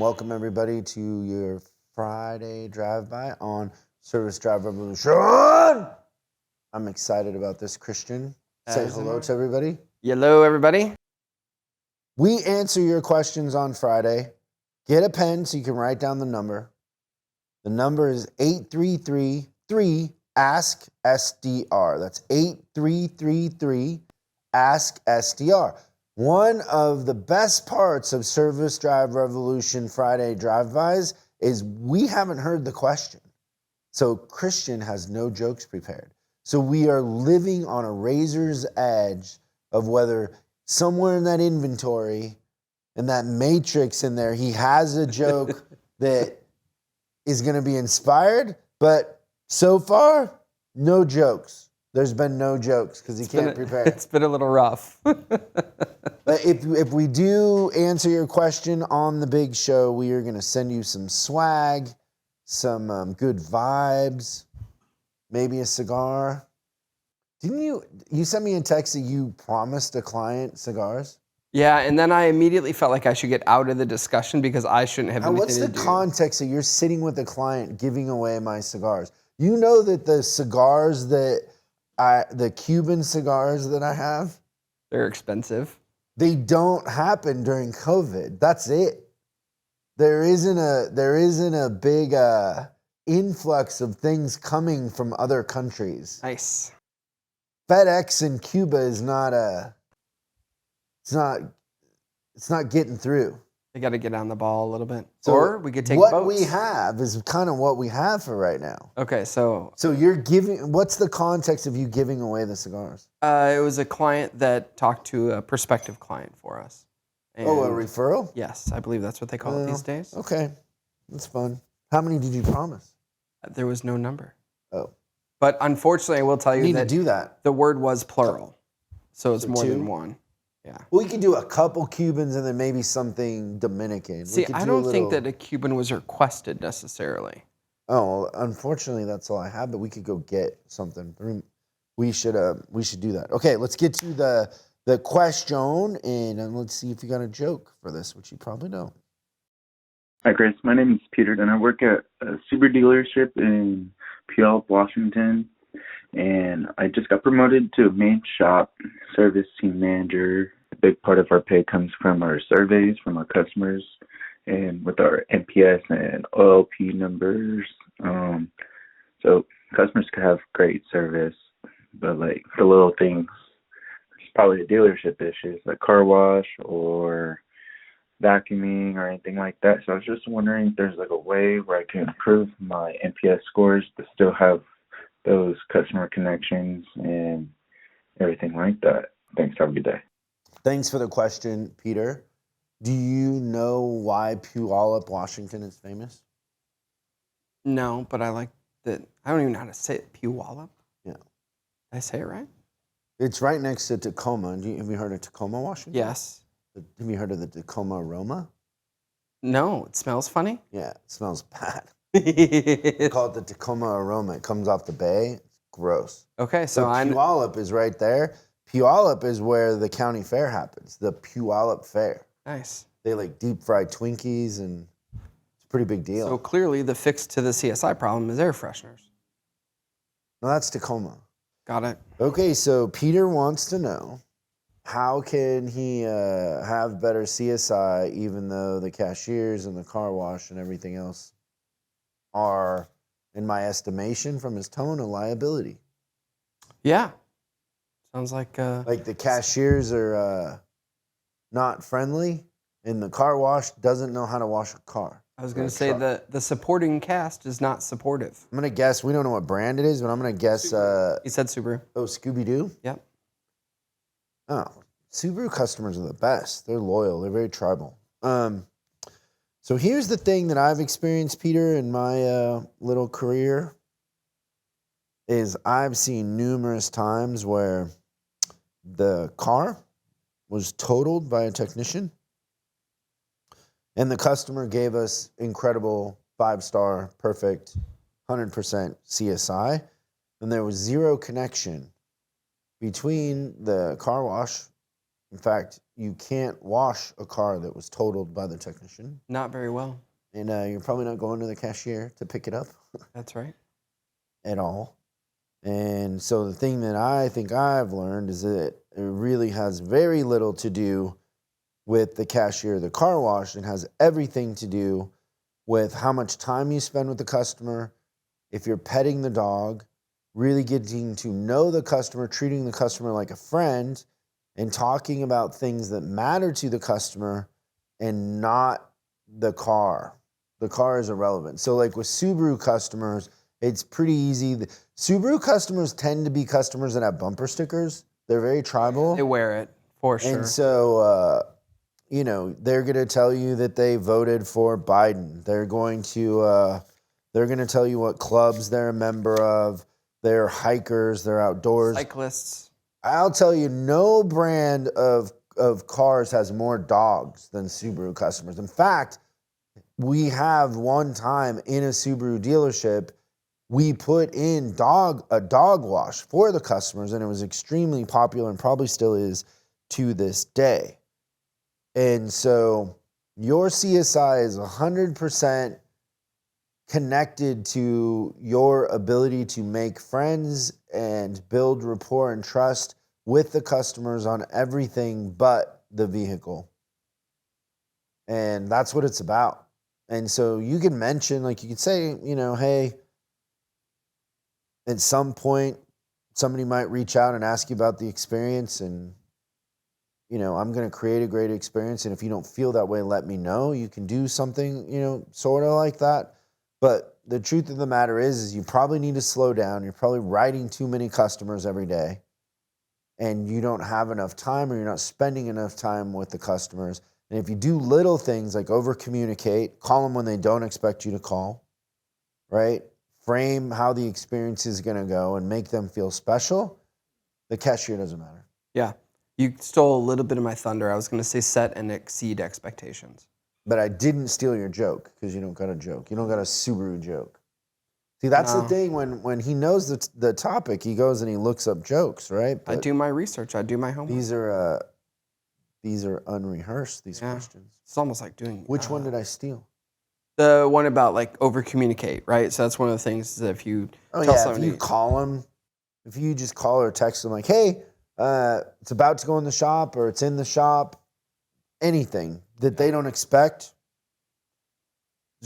welcome everybody to your Friday drive-by on Service Drive Revolution. I'm excited about this, Christian. Say hello to everybody. Hello, everybody. We answer your questions on Friday. Get a pen so you can write down the number. The number is 8333-ASK-SDR. That's 8333-ASK-SDR. One of the best parts of Service Drive Revolution Friday drive-bys is we haven't heard the question. So Christian has no jokes prepared. So we are living on a razor's edge of whether somewhere in that inventory, in that matrix in there, he has a joke that is going to be inspired, but so far, no jokes. There's been no jokes because he can't prepare. It's been a little rough. But if we do answer your question on the big show, we are going to send you some swag, some good vibes, maybe a cigar. Didn't you sent me a text that you promised a client cigars? Yeah, and then I immediately felt like I should get out of the discussion because I shouldn't have anything to do. What's the context that you're sitting with a client giving away my cigars? You know that the cigars the Cuban cigars that I have, they're expensive. They don't happen during COVID. That's it. There isn't a big influx of things coming from other countries. Nice. FedEx in Cuba is not it's not getting through. They got to get on the ball a little bit. So or we could take what boats. We have is kind of what we have for right now. Okay, so you're giving. What's the context of you giving away the cigars? It was a client that talked to a prospective client for us. And a referral? Yes, I believe that's what they call it these days. Okay, that's fun. How many did you promise? There was no number. Oh. But unfortunately, I will tell you need to do that. The word was plural, so it's more than one. Yeah. We could do a couple Cubans and then maybe something Dominican. See, I don't think that a Cuban was requested necessarily. Oh, unfortunately, that's all I have. But we could go get something. We should do that. Okay, let's get to the question and let's see if you got a joke for this, which you probably don't. Hi, Chris. My name is Peter, and I work at a Subaru dealership in Puyallup, Washington. And I just got promoted to main shop service team manager. A big part of our pay comes from our surveys from our customers and with our NPS and OLP numbers. So customers could have great service, but like the little things, it's probably the dealership issues like car wash or vacuuming or anything like that. So I was just wondering if there's like a way where I can improve my NPS scores to still have those customer connections and everything like that. Thanks. Have a good day. Thanks for the question, Peter. Do you know why Puyallup, Washington is famous? No, but I like that. I don't even know how to say it. Puyallup? Yeah. Did I say it right? It's right next to Tacoma. Have you heard of Tacoma, Washington? Yes. Have you heard of the Tacoma aroma? No. It smells funny? Yeah, it smells bad. They call it the Tacoma aroma. It comes off the bay. It's gross. Okay, so Puyallup is right there. Puyallup is where the county fair happens, the Puyallup Fair. Nice. They like deep fried Twinkies, and it's a pretty big deal. So clearly the fix to the CSI problem is air fresheners. No, that's Tacoma. Got it. Okay, so Peter wants to know, how can he have better CSI even though the cashiers and the car wash and everything else are, in my estimation, from his tone, a liability? Yeah. Sounds like the cashiers are not friendly, and the car wash doesn't know how to wash a car. I was going to say the supporting cast is not supportive. I'm going to guess, we don't know what brand it is, but I'm going to guess... He said Subaru. Oh, Scooby-Doo? Yep. Oh, Subaru customers are the best. They're loyal. They're very tribal. So here's the thing that I've experienced, Peter, in my little career, is I've seen numerous times where the car was totaled by a technician and the customer gave us incredible 5-star, perfect, 100% CSI, and there was zero connection between the car wash In fact, you can't wash a car that was totaled by the technician. Not very well. And you're probably not going to the cashier to pick it up That's right. at all. And so the thing that I think I've learned is that it really has very little to do with the cashier, the car wash, and has everything to do with how much time you spend with the customer, if you're petting the dog, really getting to know the customer, treating the customer like a friend, and talking about things that matter to the customer and not the car. The car is irrelevant. So like with Subaru customers, it's pretty easy. The Subaru customers tend to be customers that have bumper stickers. They're very tribal. They wear it, for sure. And so, you know, they're going to tell you that they voted for Biden. They're going to tell you what clubs they're a member of. They're hikers. They're outdoors. Cyclists. I'll tell you, no brand of cars has more dogs than Subaru customers. In fact, we have one time in a Subaru dealership, we put in a dog wash for the customers, and it was extremely popular and probably still is to this day. And so your CSI is 100% connected to your ability to make friends and build rapport and trust with the customers on everything but the vehicle. And that's what it's about. And so you can mention, like you could say, you know, hey, at some point, somebody might reach out and ask you about the experience, and, you know, I'm going to create a great experience. And if you don't feel that way, let me know. You can do something, you know, sort of like that. But the truth of the matter is you probably need to slow down. You're probably writing too many customers every day, and you don't have enough time, or you're not spending enough time with the customers. And if you do little things like over communicate, call them when they don't expect you to call, right? Frame how the experience is going to go and make them feel special, the cashier doesn't matter. Yeah. You stole a little bit of my thunder. I was going to say set and exceed expectations. But I didn't steal your joke, because you don't got a joke. You don't got a Subaru joke. See, that's the thing. When he knows the topic, he goes and he looks up jokes, right? I do my research. I do my homework. These are unrehearsed, these questions. It's almost like doing... Which one did I steal? The one about, like, over communicate, right? So that's one of the things that if you tell somebody... if you call them, if you just call or text them like, hey, it's about to go in the shop, or it's in the shop, anything that they don't expect.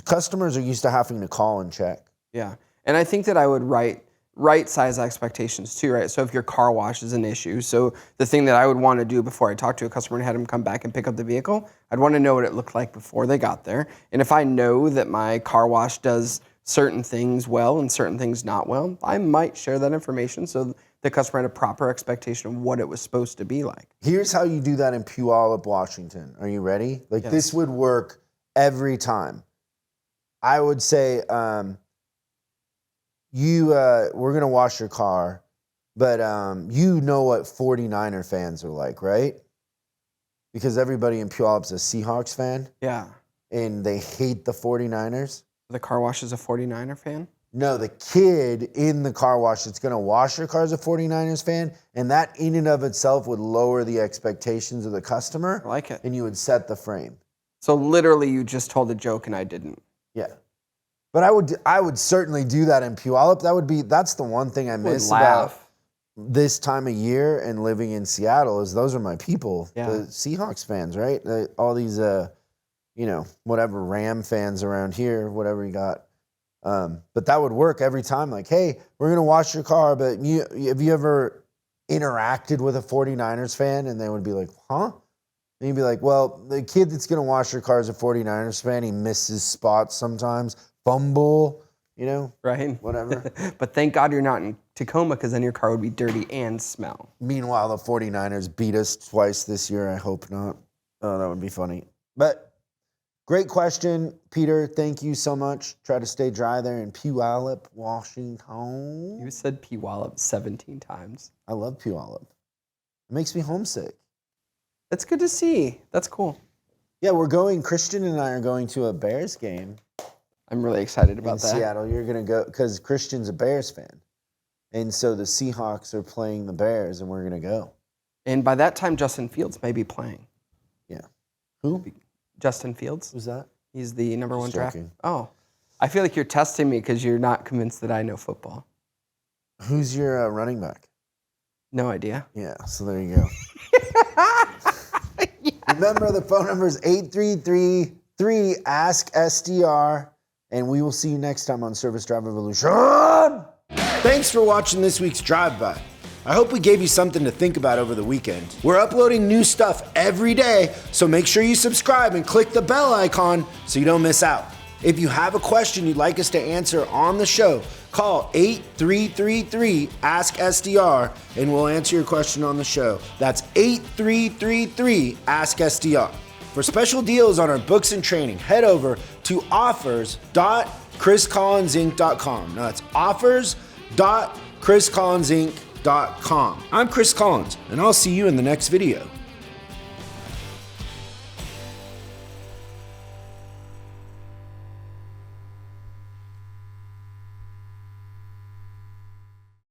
Customers are used to having to call and check. Yeah. And I think that I would right size expectations too, right? So if your car wash is an issue, so the thing that I would want to do before I talk to a customer and had them come back and pick up the vehicle, I'd want to know what it looked like before they got there. And if I know that my car wash does certain things well and certain things not well, I might share that information so the customer had a proper expectation of what it was supposed to be like. Were's how you do that in Puyallup, Washington. Are you ready? Like, yes. This would work every time. I would say, we're going to wash your car, but you know what 49er fans are like, right? Because everybody in Puyallup's a Seahawks fan. Yeah. And they hate the 49ers. The car wash is a 49er fan? No, the kid in the car wash that's going to wash your car is a 49ers fan, and that in and of itself would lower the expectations of the customer. I like it. And you would set the frame. So literally you just told a joke and I didn't. Yeah. But I would certainly do that in Puyallup. That's the one thing I miss about this time of year and living in Seattle is those are my people. Yeah. The Seahawks fans, right? All these, whatever Ram fans around here, whatever you got. But that would work every time. Like, hey, we're going to wash your car, but have you ever interacted with a 49ers fan? And they would be like, huh? And you'd be like, well, the kid that's going to wash your car is a 49ers fan. He misses spots sometimes. Fumble, right? Whatever. But thank God you're not in Tacoma, because then your car would be dirty and smell. Meanwhile, the 49ers beat us twice this year. I hope not. Oh, that would be funny. But great question, Peter. Thank you so much. Try to stay dry there in Puyallup, Washington. You said Puyallup 17 times. I love Puyallup. It makes me homesick. That's good to see. That's cool. Yeah, Christian and I are going to a Bears game. I'm really excited about that. In Seattle, you're going to go, because Christian's a Bears fan. And so the Seahawks are playing the Bears, and we're going to go. And by that time, Justin Fields may be playing. Yeah. Who? Justin Fields. Who's that? He's the number one draft. joking. Oh, I feel like you're testing me because you're not convinced that I know football. Who's your running back? No idea. Yeah, so there you go. Remember, the phone number is 8333-ASK-SDR, and we will see you next time on Service Drive Revolution. Thanks for watching this week's Drive By. I hope we gave you something to think about over the weekend. We're uploading new stuff every day, so make sure you subscribe and click the bell icon so you don't miss out. If you have a question you'd like us to answer on the show, call 8333-ASK-SDR and we'll answer your question on the show. That's 8333-ASK-SDR. For special deals on our books and training, head over to offers.chriscollinsinc.com. Now that's offers.chriscollinsinc.com. I'm Chris Collins, and I'll see you in the next video.